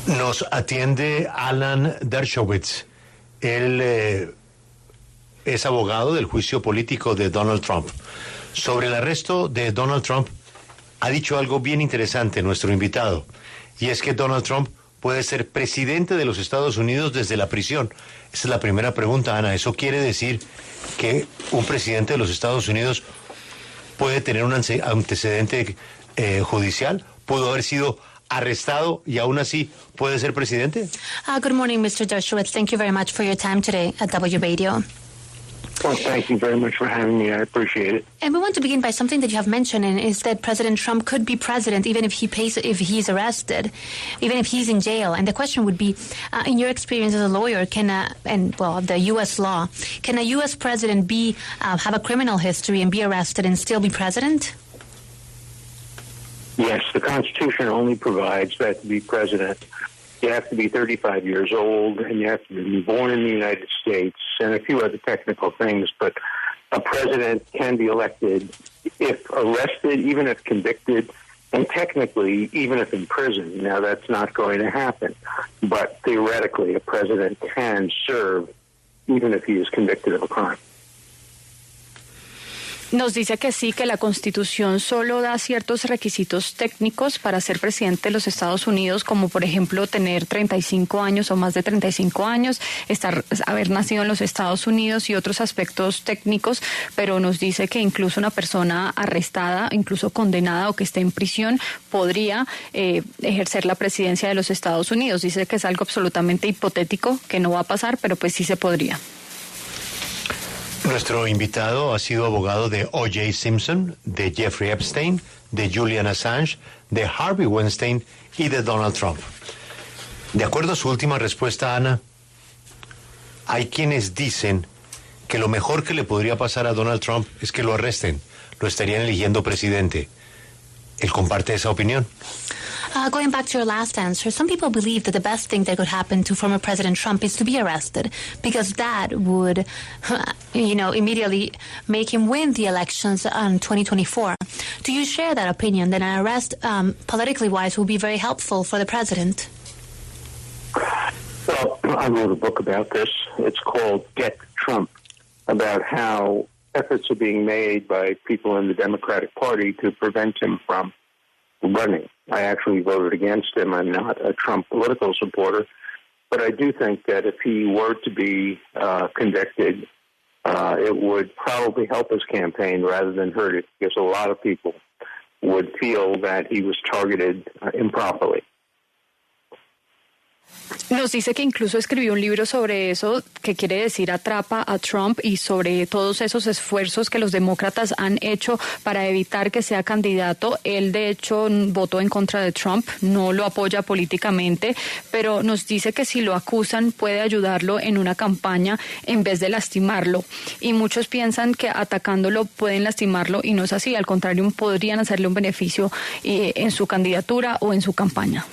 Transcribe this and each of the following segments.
Nos atiende Alan Dershowitz. Él es abogado del juicio político de Donald Trump. Sobre el arresto de Donald Trump, ha dicho algo bien interesante nuestro invitado, y es que Donald Trump puede ser presidente de los Estados Unidos desde la prisión. Esa es la primera pregunta, Ana. ¿Eso quiere decir que un presidente de los Estados Unidos puede tener un antecedente judicial? ¿Pudo haber sido arrestado y aún así puede ser presidente? Good morning, Mr. Dershowitz. Thank you very much for your time today at W Radio. Well, thank you very much for having me. I appreciate it. And we want to begin by something that you have mentioned, and is that President Trump could be president even if he's arrested, even if he's in jail. And the question would be, in your experience as a lawyer, the U.S. law, can a U.S. president have a criminal history and be arrested and still be president? Yes, the Constitution only provides that to be president, you have to be 35 years old, and you have to be born in the United States, and a few other technical things. But a president can be elected if arrested, even if convicted, and technically, even if in prison. Now, that's not going to happen. But theoretically, a president can serve even if he is convicted of a crime. Nos dice que sí, que la Constitución solo da ciertos requisitos técnicos para ser presidente de los Estados Unidos, como por ejemplo tener 35 años o más de 35 años, haber nacido en los Estados Unidos y otros aspectos técnicos, pero nos dice que incluso una persona arrestada, incluso condenada o que esté en prisión, podría ejercer la presidencia de los Estados Unidos. Dice que es algo absolutamente hipotético, que no va a pasar, pero pues sí se podría. Nuestro invitado ha sido abogado de O.J. Simpson, de Jeffrey Epstein, de Julian Assange, de Harvey Weinstein y de Donald Trump. De acuerdo a su última respuesta, Ana, hay quienes dicen que lo mejor que le podría pasar a Donald Trump es que lo arresten, lo estarían eligiendo presidente. ¿Él comparte esa opinión? Going back to your last answer, some people believe that the best thing that could happen to former President Trump is to be arrested, because that would, immediately make him win the elections in 2024. Do you share that opinion, that an arrest, politically wise, will be very helpful for the president? Well, I wrote a book about this. It's called Get Trump, about how efforts are being made by people in the Democratic Party to prevent him from running. I actually voted against him. I'm not a Trump political supporter, but I do think that if he were to be convicted, it would probably help his campaign rather than hurt it, because a lot of people would feel that he was targeted improperly. Nos dice que incluso escribió un libro sobre eso, que quiere decir atrapa a Trump, y sobre todos esos esfuerzos que los demócratas han hecho para evitar que sea candidato. Él, de hecho, votó en contra de Trump, no lo apoya políticamente, pero nos dice que si lo acusan puede ayudarlo en una campaña en vez de lastimarlo. Y muchos piensan que atacándolo pueden lastimarlo, y no es así. Al contrario, podrían hacerle un beneficio en su candidatura o en su campaña.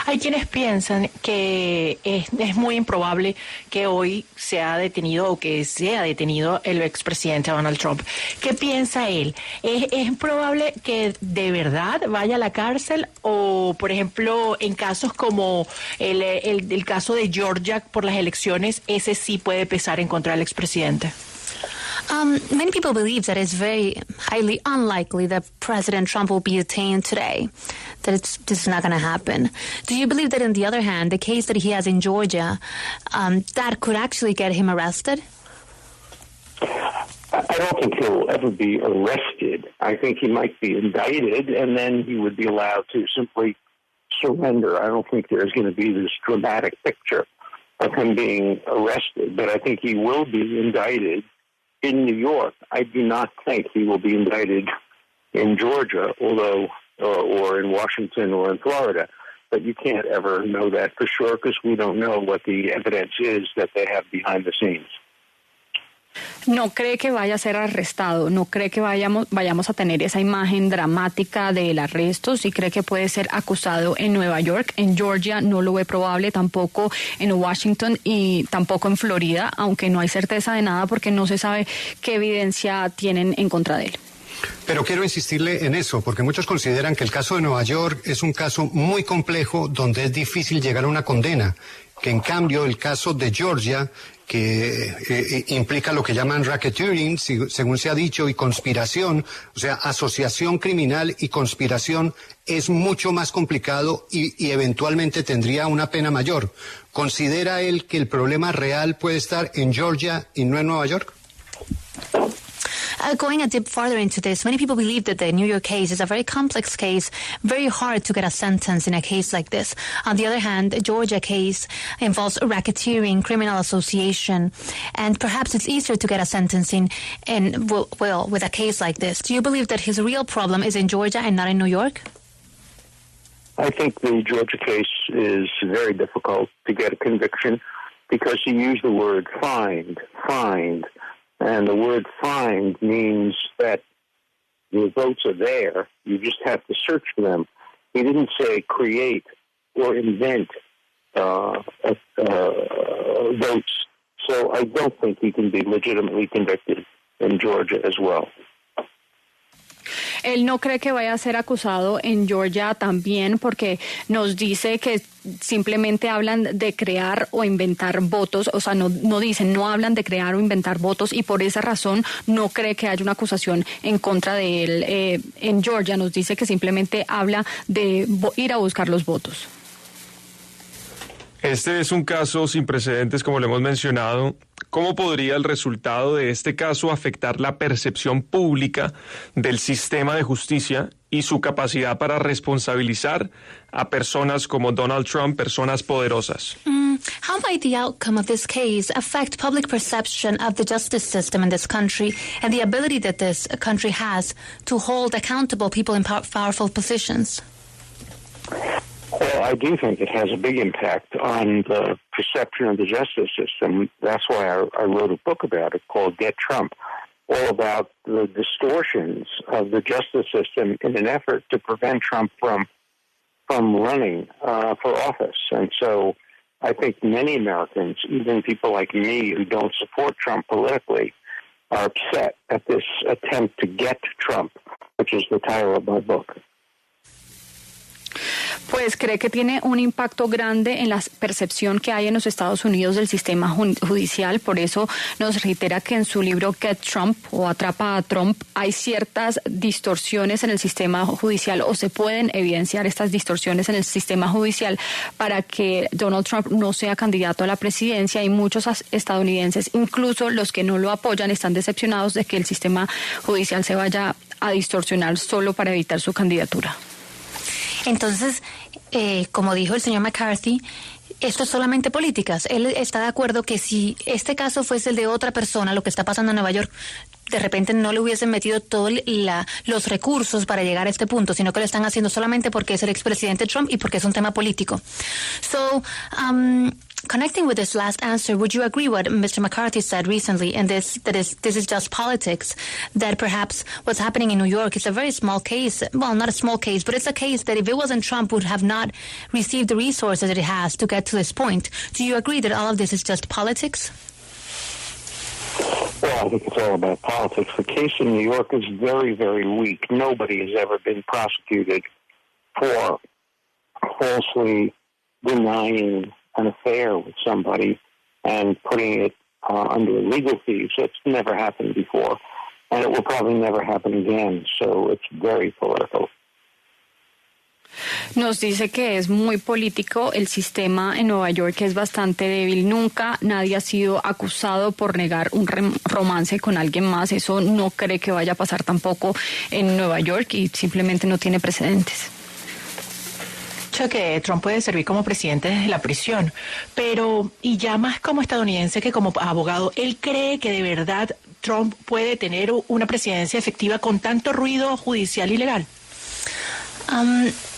Hay quienes piensan que es muy improbable que hoy sea detenido o que sea detenido el expresidente Donald Trump. ¿Qué piensa él? ¿Es probable que de verdad vaya a la cárcel? O, por ejemplo, en casos como el caso de Georgia por las elecciones, ese sí puede pesar en contra del expresidente. Many people believe that it's very highly unlikely that President Trump will be detained today, that this is not going to happen. Do you believe that, on the other hand, the case that he has in Georgia, that could actually get him arrested? I don't think he'll ever be arrested. I think he might be indicted, and then he would be allowed to simply surrender. I don't think there's going to be this dramatic picture of him being arrested, but I think he will be indicted in New York. I do not think he will be indicted in Georgia, or in Washington or in Florida. But you can't ever know that for sure, because we don't know what the evidence is that they have behind the scenes. No cree que vaya a ser arrestado, no cree que vayamos a tener esa imagen dramática del arresto. Sí cree que puede ser acusado en Nueva York. En Georgia no lo ve probable, tampoco en Washington y tampoco en Florida, aunque no hay certeza de nada porque no se sabe qué evidencia tienen en contra de él. Pero quiero insistirle en eso, porque muchos consideran que el caso de Nueva York es un caso muy complejo donde es difícil llegar a una condena, que en cambio el caso de Georgia, que implica lo que llaman racketeering, según se ha dicho, y conspiración, o sea, asociación criminal y conspiración, es mucho más complicado y eventualmente tendría una pena mayor. ¿Considera él que el problema real puede estar en Georgia y no en Nueva York? Going a bit farther into this, many people believe that the New York case is a very complex case, very hard to get a sentence in a case like this. On the other hand, the Georgia case involves racketeering, criminal association, and perhaps it's easier to get a sentencing with a case like this. Do you believe that his real problem is in Georgia and not in New York? I think the Georgia case is very difficult to get a conviction because you use the word find. And the word find means that the votes are there. You just have to search for them. He didn't say create or invent votes. So I don't think he can be legitimately convicted in Georgia as well. Él no cree que vaya a ser acusado en Georgia también porque nos dice que simplemente hablan de crear o inventar votos, o sea, no hablan de crear o inventar votos y por esa razón no cree que haya una acusación en contra de él en Georgia. Nos dice que simplemente habla de ir a buscar los votos. Este es un caso sin precedentes, como lo hemos mencionado. ¿Cómo podría el resultado de este caso afectar la percepción pública del sistema de justicia y su capacidad para responsabilizar a personas como Donald Trump, personas poderosas? How might the outcome of this case affect public perception of the justice system in this country and the ability that this country has to hold accountable people in powerful positions? Well, I do think it has a big impact on the perception of the justice system. That's why I wrote a book about it called Get Trump, all about the distortions of the justice system in an effort to prevent Trump from running for office. And so I think many Americans, even people like me who don't support Trump politically, are upset at this attempt to get Trump, which is the title of my book. Pues cree que tiene un impacto grande en la percepción que hay en los Estados Unidos del sistema judicial. Por eso nos reitera que en su libro Get Trump o Atrapa a Trump hay ciertas distorsiones en el sistema judicial o se pueden evidenciar estas distorsiones en el sistema judicial para que Donald Trump no sea candidato a la presidencia y muchos estadounidenses, incluso los que no lo apoyan, están decepcionados de que el sistema judicial se vaya a distorsionar solo para evitar su candidatura. Entonces, como dijo el señor McCarthy, esto es solamente políticas. Él está de acuerdo que si este caso fuese el de otra persona, lo que está pasando en Nueva York, de repente no le hubiesen metido todos los recursos para llegar a este punto, sino que lo están haciendo solamente porque es el expresidente Trump y porque es un tema político. So, connecting with this last answer, would you agree what Mr. McCarthy said recently, and this is just politics, that perhaps what's happening in New York is a very small case, well, not a small case, but it's a case that if it wasn't Trump would have not received the resources that it has to get to this point. Do you agree that all of this is just politics? Well, I think it's all about politics. The case in New York is very, very weak. Nobody has ever been prosecuted for falsely denying an affair with somebody and putting it under legal fees. It's never happened before, and it will probably never happen again. So it's very political. Nos dice que es muy político el sistema en Nueva York, que es bastante débil. Nunca nadie ha sido acusado por negar un romance con alguien más. Eso no cree que vaya a pasar tampoco en Nueva York y simplemente no tiene precedentes. Que Trump puede servir como presidente desde la prisión, pero y ya más como estadounidense que como abogado, ¿él cree que de verdad Trump puede tener una presidencia efectiva con tanto ruido judicial y legal?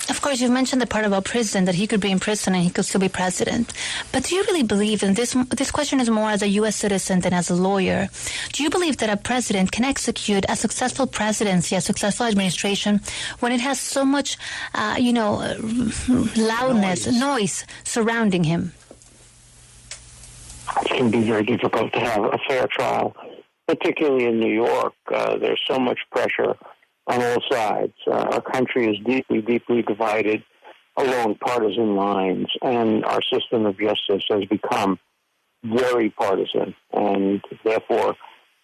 Of course, you've mentioned the part about prison, that he could be in prison and he could still be president. But do you really believe, and this question is more as a U.S. citizen than as a lawyer, do you believe that a president can execute a successful presidency, a successful administration, when it has so much, loudness, noise surrounding him? It can be very difficult to have a fair trial, particularly in New York. There's so much pressure on all sides. Our country is deeply, deeply divided along partisan lines, and our system of justice has become very partisan, and therefore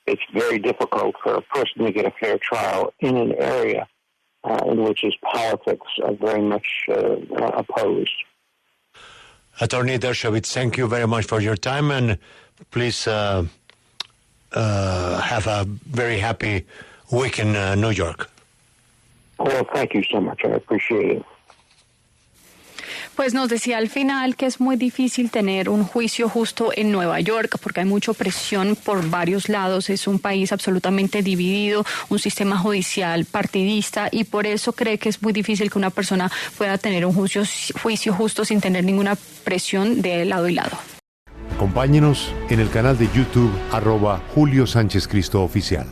it's very difficult for a person to get a fair trial in an area in which his politics are very much opposed. Attorney Dershowitz, thank you very much for your time, and please have a very happy week in New York. Well, thank you so much. I appreciate it. Pues nos decía al final que es muy difícil tener un juicio justo en Nueva York porque hay mucha presión por varios lados. Es un país absolutamente dividido, un sistema judicial partidista, y por eso cree que es muy difícil que una persona pueda tener un juicio justo sin tener ninguna presión de lado y lado. Acompáñenos en el canal de YouTube @Julio Sánchez Cristo Oficial.